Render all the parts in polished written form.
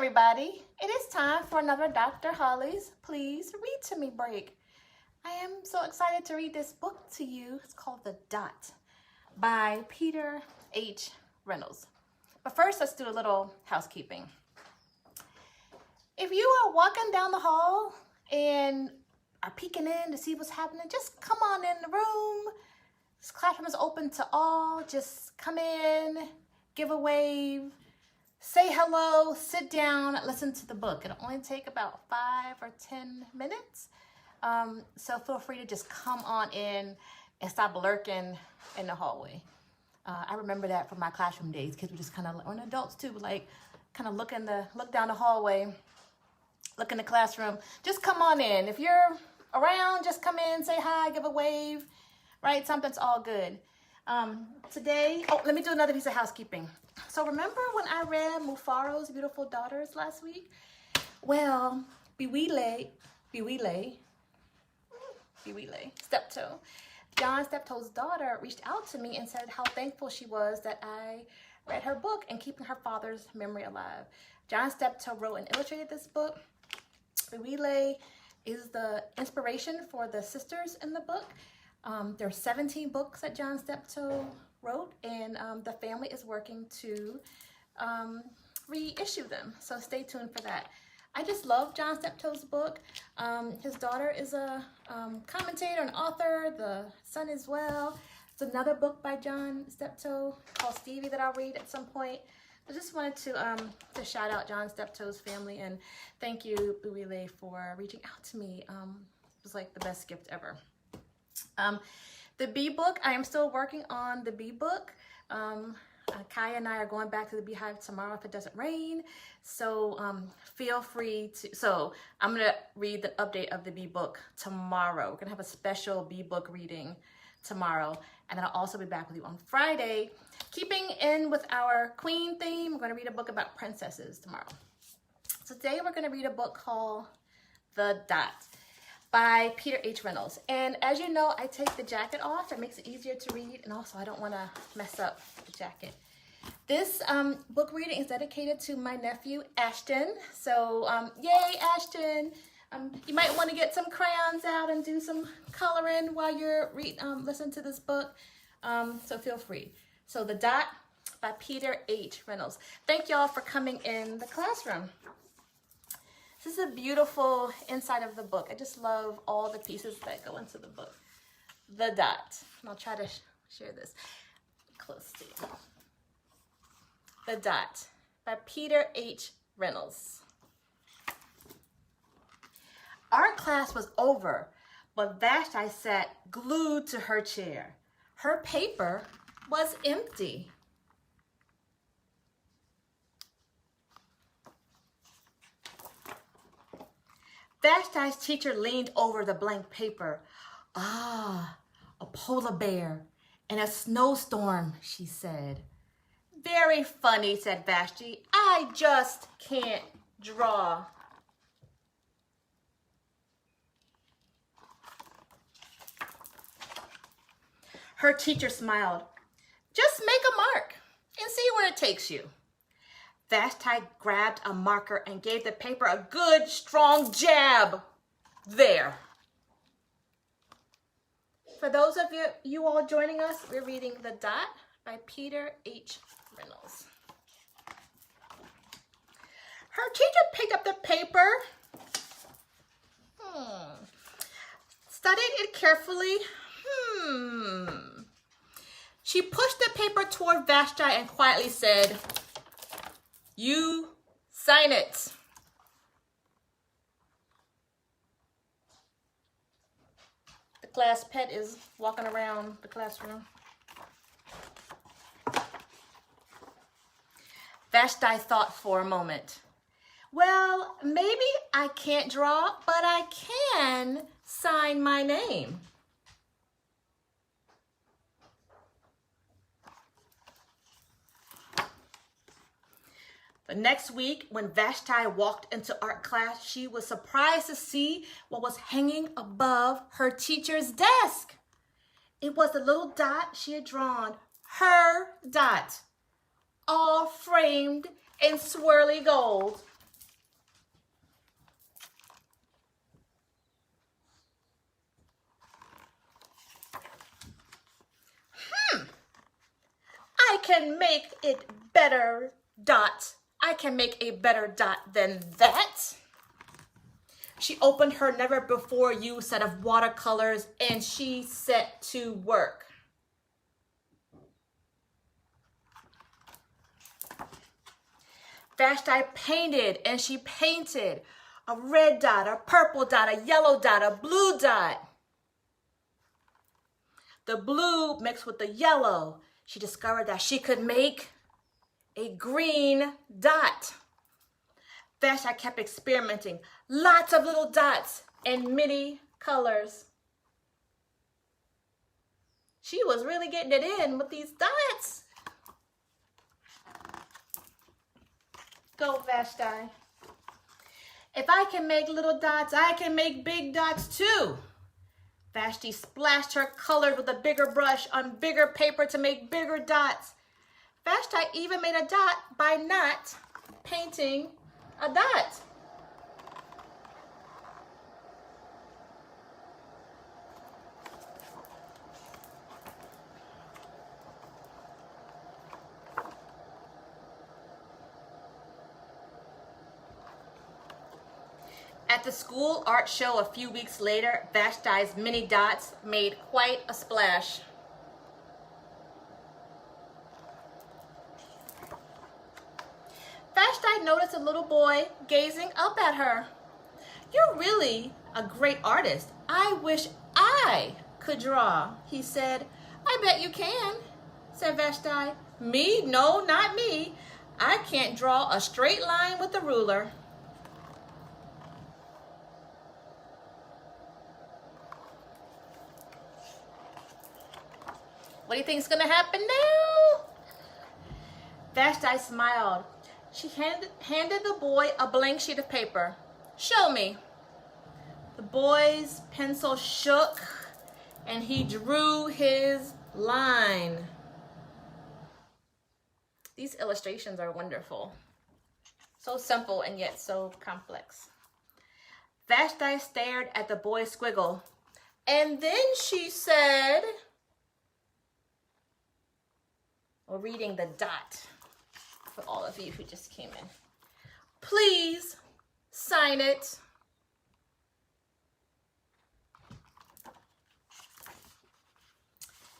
everybody. It is time for another Dr. Holly's Please Read to Me break. I am so excited to read this book to you. It's called The Dot by Peter H Reynolds. But first, let's do a little housekeeping. If you are walking down the hall and are peeking in to see what's happening, just come on in the room. This classroom is open to all. Just come in, give a wave, say hello, sit down, listen to the book. It'll only take about 5 or 10 minutes. So feel free to just come on in and stop lurking in the hallway. I remember that from my classroom days. Kids were just kind of, and adults too, like kind of look down the hallway, look in the classroom. Just come on in. If you're around, just come in, say hi, give a wave, right? Something's all good. Today, let me do another piece of housekeeping. So remember when I read Mufaro's Beautiful Daughters last week? Well, Biwile, Steptoe, John Steptoe's daughter reached out to me and said how thankful she was that I read her book and keeping her father's memory alive. John Steptoe wrote and illustrated this book. Biwile is the inspiration for the sisters in the book. There are 17 books that John Steptoe wrote, and the family is working to reissue them. So stay tuned for that. I just love John Steptoe's book. His daughter is a commentator and author. The son as well. It's another book by John Steptoe called Stevie that I'll read at some point. I just wanted to shout out John Steptoe's family and thank you, Biwile, for reaching out to me. It was like the best gift ever. The bee book, I am still working on the bee book. Kaya and I are going back to the beehive tomorrow if it doesn't rain. So feel free to, so I'm gonna read the update of the bee book tomorrow. We're gonna have a special bee book reading tomorrow. And then I'll also be back with you on Friday. Keeping in with our queen theme, we're gonna read a book about princesses tomorrow. So today we're gonna read a book called The Dot by Peter H Reynolds. And as you know, I take the jacket off. It makes it easier to read, and also I don't want to mess up the jacket. This book reading is dedicated to my nephew, Ashton. So yay, Ashton. You might want to get some crayons out and do some coloring while you're listening to this book. So feel free. So The Dot by Peter H Reynolds. Thank y'all for coming in the classroom. This is a beautiful inside of the book. I just love all the pieces that go into the book. The Dot. And I'll try to share this close to you. The Dot by Peter H Reynolds. Our class was over, but Vashti sat glued to her chair. Her paper was empty. Vashti's teacher leaned over the blank paper. Ah, a polar bear in a snowstorm, she said. Very funny, said Vashti. I just can't draw. Her teacher smiled. Just make a mark and see where it takes you. Vashti grabbed a marker and gave the paper a good, strong jab. There. For those of you all joining us, we're reading The Dot by Peter H Reynolds. Her teacher picked up the paper, studied it carefully. She pushed the paper toward Vashti and quietly said, "You sign it." The class pet is walking around the classroom. Vashti thought for a moment. Well, maybe I can't draw, but I can sign my name. The next week, when Vashti walked into art class, she was surprised to see what was hanging above her teacher's desk. It was the little dot she had drawn, her dot, all framed in swirly gold. can make it better, dot. I can make a better dot than that. She opened her never-before-used set of watercolors and she set to work. Vashti painted and she painted a red dot, a purple dot, a yellow dot, a blue dot. The blue mixed with the yellow. She discovered that she could make a green dot. Vashti kept experimenting. Lots of little dots and many colors. She was really getting it in with these dots. Go, Vashti. If I can make little dots, I can make big dots too. Vashti splashed her colors with a bigger brush on bigger paper to make bigger dots. Vashti even made a dot by not painting a dot. At the school art show a few weeks later, Vashti's mini dots made quite a splash. Vashti noticed a little boy gazing up at her. "You're really a great artist. I wish I could draw," he said. "I bet you can," said Vashti. "Me? No, not me. I can't draw a straight line with a ruler." What do you think is going to happen now? Vashti smiled. She handed the boy a blank sheet of paper. "Show me." The boy's pencil shook and he drew his line. These illustrations are wonderful. So simple and yet so complex. Vashti stared at the boy's squiggle. And then she said, we're reading the dot for all of you who just came in. "Please sign it."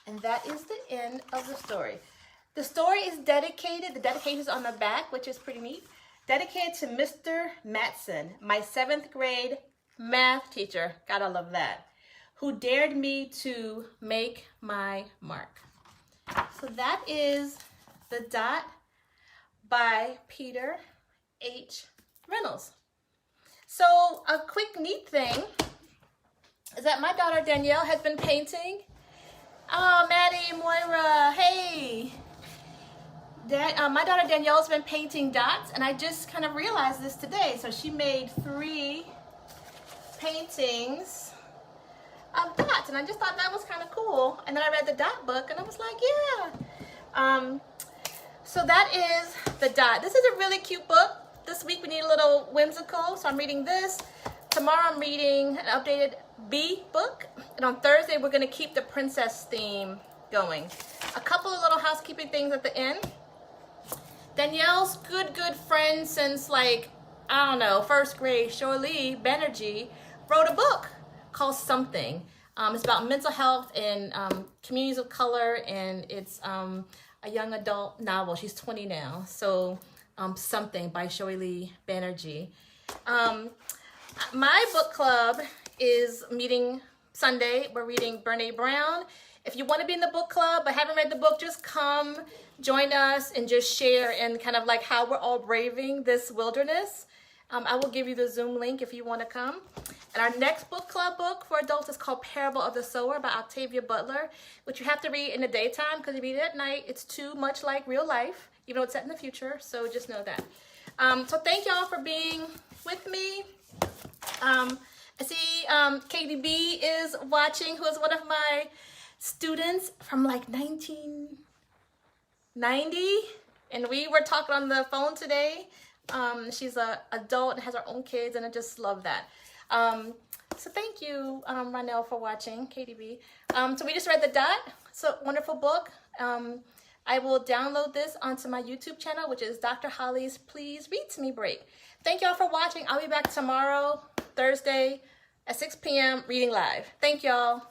And that is the end of the story. The story is dedicated, the dedication is on the back, which is pretty neat. Dedicated to Mr. Matson, my 7th grade math teacher, gotta love that, who dared me to make my mark. So that is the dot by Peter H. Reynolds. So a quick neat thing is that my daughter Danielle has been painting. Oh, Maddie, Moira, hey. My daughter Danielle's been painting dots, and I just kind of realized this today. So she made 3 paintings of dots, and I just thought that was kind of cool. And then I read the dot book, and I was like, yeah. So that is the dot. This is a really cute book. This week we need a little whimsical, so I'm reading this. Tomorrow I'm reading an updated B book, and on Thursday we're going to keep the princess theme going. A couple of little housekeeping things at the end. Danielle's good friend since, like, I don't know, 1st grade, Shirley Banerjee, wrote a book called Something. It's about mental health in communities of color, and it's a young adult novel. She's 20 now. So Something by Shirley Banerjee. My book club is meeting Sunday. We're reading Brené Brown. If you want to be in the book club but haven't read the book, just come join us and just share in kind of like how we're all braving this wilderness. I will give you the Zoom link if you want to come. And our next book club book for adults is called Parable of the Sower by Octavia Butler, which you have to read in the daytime, because if you read it at night, it's too much like real life, even though it's set in the future. So just know that. So thank y'all for being with me. I see KDB is watching, who is one of my students from like 1990. And we were talking on the phone today. She's an adult and has her own kids, and I just love that. So thank you, Ronell, for watching, KDB. So we just read The Dot. It's a wonderful book. I will download this onto my YouTube channel, which is Dr. Holly's Please Read to Me Break. Thank y'all for watching. I'll be back tomorrow, Thursday, at 6 p.m. reading live. Thank y'all.